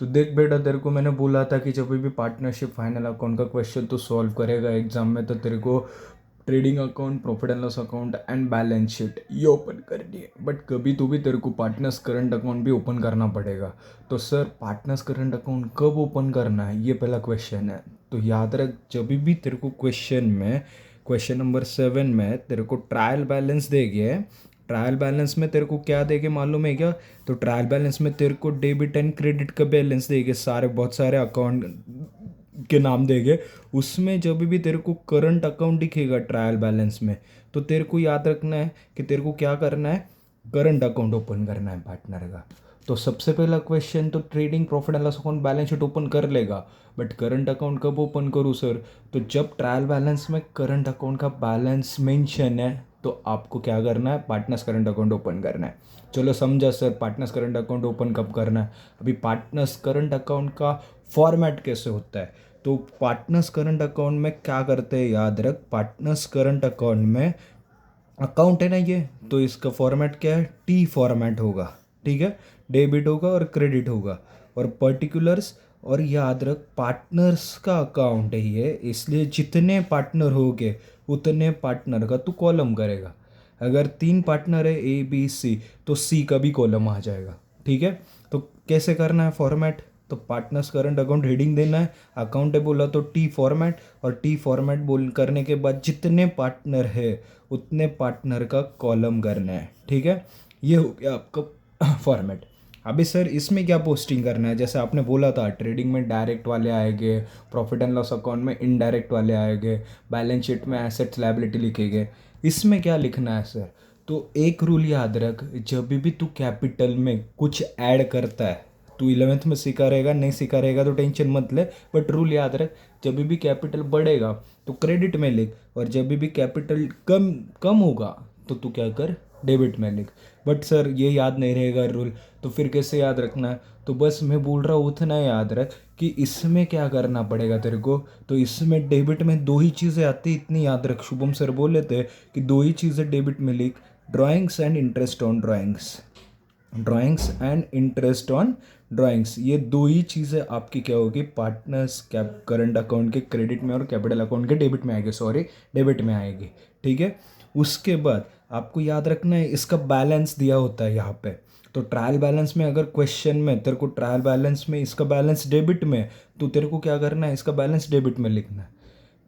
तो देख बेटा, तेरे को मैंने बोला था कि जब भी पार्टनरशिप फाइनल अकाउंट का क्वेश्चन तो सॉल्व करेगा एग्जाम में, तो तेरे को trading account, profit and loss account and balance sheet ये ओपन करनी है। बट कभी तो भी तेरे को पार्टनर्स करंट अकाउंट भी ओपन करना पड़ेगा। तो सर, पार्टनर्स करंट अकाउंट कब ओपन करना है, ये पहला क्वेश्चन है। तो याद रख, जब भी तेरे को क्वेश्चन में, क्वेश्चन नंबर 7 में तेरे को ट्रायल बैलेंस देंगे, ट्रायल बैलेंस में तेरे को क्या देंगे मालूम है क्या? तो ट्रायल बैलेंस में तेरे को डेबिट एंड क्रेडिट का बैलेंस देंगे, सारे बहुत सारे अकाउंट के नाम देंगे। उसमें जब भी तेरे को करंट अकाउंट दिखेगा ट्रायल बैलेंस में, तो तेरे को याद रखना है कि तेरे को क्या करना है, करंट अकाउंट ओपन करना है पार्टनर का। तो सबसे पहला क्वेश्चन तो trading profit and loss account balance sheet open कर लेगा, बट करंट अकाउंट कब ओपन करूँ सर? तो जब ट्रायल बैलेंस में करंट अकाउंट का बैलेंस मेंशन है, तो आपको क्या करना है, पार्टनर्स करंट अकाउंट ओपन करना है। चलो समझा sir, partners current account open कब करना है। अभी पार्टनर्स करंट अकाउंट का फॉर्मेट कैसे होता है, तो पार्टनर्स करंट अकाउंट में क्या करते हैं, याद रख, पार्टनर्स करंट अकाउंट में अकाउंट है ना ये, तो इसका फॉर्मेट क्या है, टी फॉर्मेट होगा, ठीक है। डेबिट होगा और क्रेडिट होगा और पर्टिकुलर्स, और याद रख पार्टनर्स का अकाउंट है ये, इसलिए जितने पार्टनर होंगे उतने पार्टनर का तू कॉलम करेगा। अगर 3 पार्टनर है ए बी सी, तो सी का भी कॉलम आ जाएगा, ठीक है। तो कैसे करना है फॉर्मेट, तो पार्टनर्स करंट अकाउंट हेडिंग देना है, अकाउंट है बोला तो टी फॉर्मेट, और टी फॉर्मेट बोल करने के बाद जितने पार्टनर है उतने पार्टनर का कॉलम करना है, ठीक है। ये हो गया आपका फॉर्मेट। अभी सर इसमें क्या पोस्टिंग करना है, जैसे आपने बोला था ट्रेडिंग में डायरेक्ट वाले आएंगे, प्रॉफिट एंड लॉस अकाउंट में इनडायरेक्ट वाले आएंगे, बैलेंस शीट में एसेट्स लायबिलिटी लिखेंगे। इसमें क्या लिखना है सर? तो एक रूल याद रख, जब भी तू कैपिटल में कुछ ऐड करता है, तू 11th में सीखा रहेगा, नहीं सीखा रहेगा तो टेंशन मत ले, बट रूल याद रख, जब भी कैपिटल बढ़ेगा तो क्रेडिट में लिख, और जब भी कैपिटल कम कम होगा तो तू क्या कर, डेबिट में लिख। बट सर ये याद नहीं रहेगा रूल, तो फिर कैसे याद रखना है? तो बस मैं बोल रहा हूँ उतना याद रख कि इसमें क्या करना पड़ेगा तेरे को। तो इसमें डेबिट में 2 ही चीज़ें आती, इतनी याद रख, शुभम सर बोले थे कि 2 ही चीज़ें डेबिट में लिख, drawings and interest on drawings, drawings and interest on drawings, ये 2 ही चीज़ें आपकी क्या होगी, पार्टनर्स कैप करंट अकाउंट के क्रेडिट में और कैपिटल अकाउंट के डेबिट में आएगी, सॉरी डेबिट में आएगी, ठीक है। उसके बाद आपको याद रखना है, इसका बैलेंस दिया होता है यहाँ पे। तो ट्रायल बैलेंस में अगर क्वेश्चन में तेरे को ट्रायल बैलेंस में इसका बैलेंस डेबिट में, तो तेरे को क्या करना है, इसका बैलेंस डेबिट में लिखना है,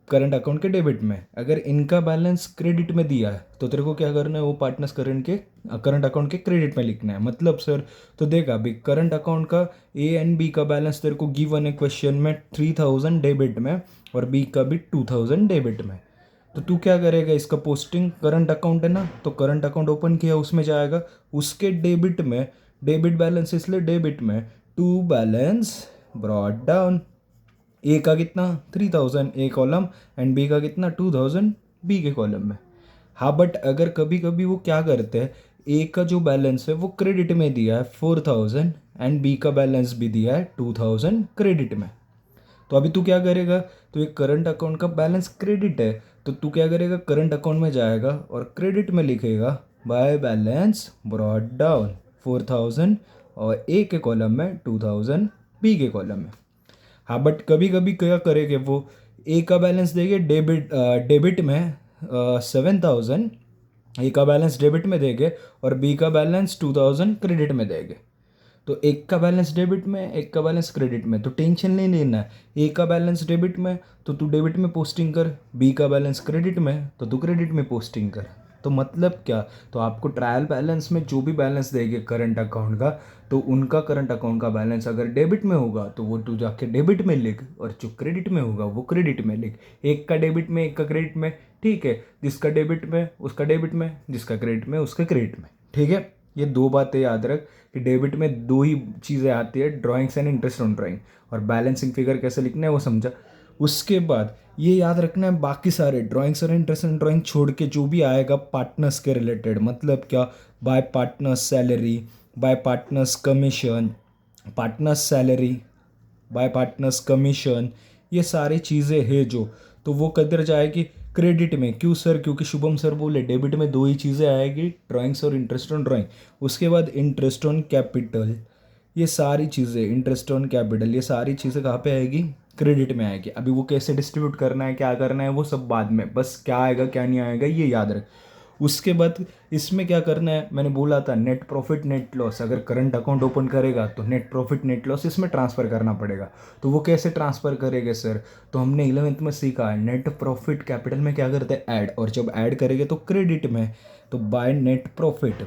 करंट अकाउंट के डेबिट में। अगर इनका बैलेंस क्रेडिट में दिया है तो तेरे को क्या करना है, वो पार्टनर्स करंट अकाउंट के क्रेडिट में लिखना है। मतलब सर, तो देखा अभी करंट अकाउंट का ए एंड बी का बैलेंस तेरे को गिवन है क्वेश्चन में 3000 डेबिट में और बी का भी 2000 डेबिट में। तो तू क्या करेगा, इसका पोस्टिंग करंट अकाउंट है ना, तो करंट अकाउंट ओपन किया उसमें जाएगा, उसके डेबिट में, डेबिट बैलेंस इसलिए डेबिट में, टू बैलेंस ब्रॉट डाउन, ए का कितना 3000 ए कॉलम एंड बी का कितना 2000 बी के कॉलम में। हाँ बट अगर कभी कभी वो क्या करते हैं, ए का जो बैलेंस है वो क्रेडिट में दिया है 4000 एंड बी का बैलेंस भी दिया है 2000 क्रेडिट में। तो अभी तू क्या करेगा, तो ये करंट अकाउंट का बैलेंस क्रेडिट है, तो तू क्या करेगा, करंट अकाउंट में जाएगा और क्रेडिट में लिखेगा बाय बैलेंस ब्रॉट डाउन 4000 और ए के कॉलम में 2000 बी के कॉलम में। हाँ बट कभी कभी क्या करेंगे, वो ए का बैलेंस देंगे डेबिट डेबिट में 7000, ए का बैलेंस डेबिट में देंगे और बी का बैलेंस 2000 क्रेडिट में देंगे। तो एक का बैलेंस डेबिट में, एक का बैलेंस क्रेडिट में, तो टेंशन नहीं लेना है। ए का बैलेंस डेबिट में तो तू डेबिट में पोस्टिंग कर, बी का बैलेंस क्रेडिट में तो तू क्रेडिट में पोस्टिंग कर। तो मतलब क्या, तो आपको ट्रायल बैलेंस में जो भी बैलेंस देंगे करंट अकाउंट का, तो उनका करंट अकाउंट का बैलेंस अगर डेबिट में होगा तो वो तू जाके डेबिट में लिख, और जो क्रेडिट में होगा वो क्रेडिट में लिख। एक का डेबिट में, एक का क्रेडिट में, ठीक है, जिसका डेबिट में उसका डेबिट में, जिसका क्रेडिट में उसका क्रेडिट में, ठीक है। ये 2 बातें याद रख कि डेबिट में 2 ही चीज़ें आती है, drawings and interest on drawing, और बैलेंसिंग फिगर कैसे लिखना है वो समझा। उसके बाद ये याद रखना है, बाकी सारे ड्राइंग्स और इंटरेस्ट ऑन ड्राइंग छोड़ के जो भी आएगा पार्टनर्स के रिलेटेड, मतलब क्या, bye partners salary, bye partners commission, partners salary, bye partners commission, ये सारी चीज़ें हैं जो, तो वो किधर जाएगी, क्रेडिट में। क्यों सर, क्योंकि शुभम सर बोले डेबिट में 2 ही चीज़ें आएगी, ड्राइंग्स और इंटरेस्ट ऑन ड्राइंग। उसके बाद इंटरेस्ट ऑन कैपिटल, ये सारी चीज़ें इंटरेस्ट ऑन कैपिटल, ये सारी चीज़ें कहाँ पे आएगी, क्रेडिट में आएगी। अभी वो कैसे डिस्ट्रीब्यूट करना है, क्या करना है, वो सब बाद में, बस क्या आएगा क्या नहीं आएगा ये याद रख। उसके बाद इसमें क्या करना है, मैंने बोला था नेट प्रॉफिट नेट लॉस, अगर करंट अकाउंट ओपन करेगा तो नेट प्रॉफिट नेट लॉस इसमें ट्रांसफ़र करना पड़ेगा। तो वो कैसे ट्रांसफ़र करेंगे सर, तो हमने 11th में सीखा है नेट प्रॉफिट कैपिटल में क्या करते हैं ऐड, और जब ऐड करेंगे तो क्रेडिट में, तो बाय नेट प्रॉफिट।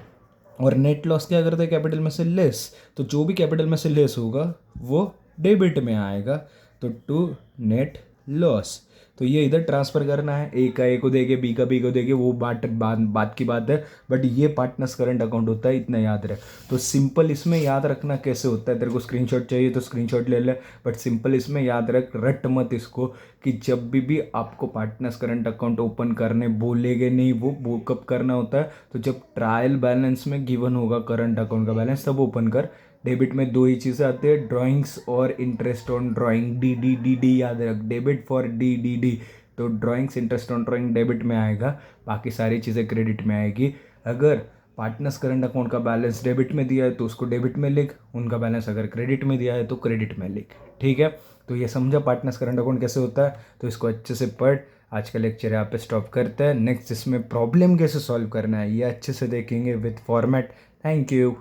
और नेट लॉस क्या करते हैं कैपिटल में से लेस, तो जो भी कैपिटल में से लेस होगा वो डेबिट में आएगा, तो टू नेट लॉस। तो ये इधर ट्रांसफ़र करना है, ए का ए को देके बी का बी को देके, वो बात की बात है, बट ये पार्टनर्स करंट अकाउंट होता है, इतना याद रहे। तो सिंपल इसमें याद रखना कैसे होता है, तेरे को स्क्रीनशॉट चाहिए तो स्क्रीनशॉट ले ले, बट सिंपल इसमें याद रख, रट मत इसको, कि जब भी आपको पार्टनर्स करंट अकाउंट ओपन करने बोलेगे नहीं, वो कब करना होता है, तो जब ट्रायल बैलेंस में गिवन होगा करंट अकाउंट का बैलेंस तब ओपन कर। डेबिट में दो ही चीज़ें आती है, ड्राइंग्स और interest on drawing, D D D D याद रख, debit for D D D. तो drawings interest on drawing debit में आएगा, बाकी सारी चीज़ें क्रेडिट में आएगी। अगर पार्टनर्स करंट अकाउंट का बैलेंस डेबिट में दिया है तो उसको डेबिट में लिख, उनका बैलेंस अगर क्रेडिट में दिया है तो क्रेडिट में लिख, ठीक है। तो ये समझा पार्टनर्स करंट अकाउंट कैसे होता है, तो इसको अच्छे से पढ़। आज का लेक्चर यहाँ पे स्टॉप करते हैं, नेक्स्ट इसमें प्रॉब्लम कैसे सॉल्व करना है ये अच्छे से देखेंगे विथ फॉर्मेट। Thank you.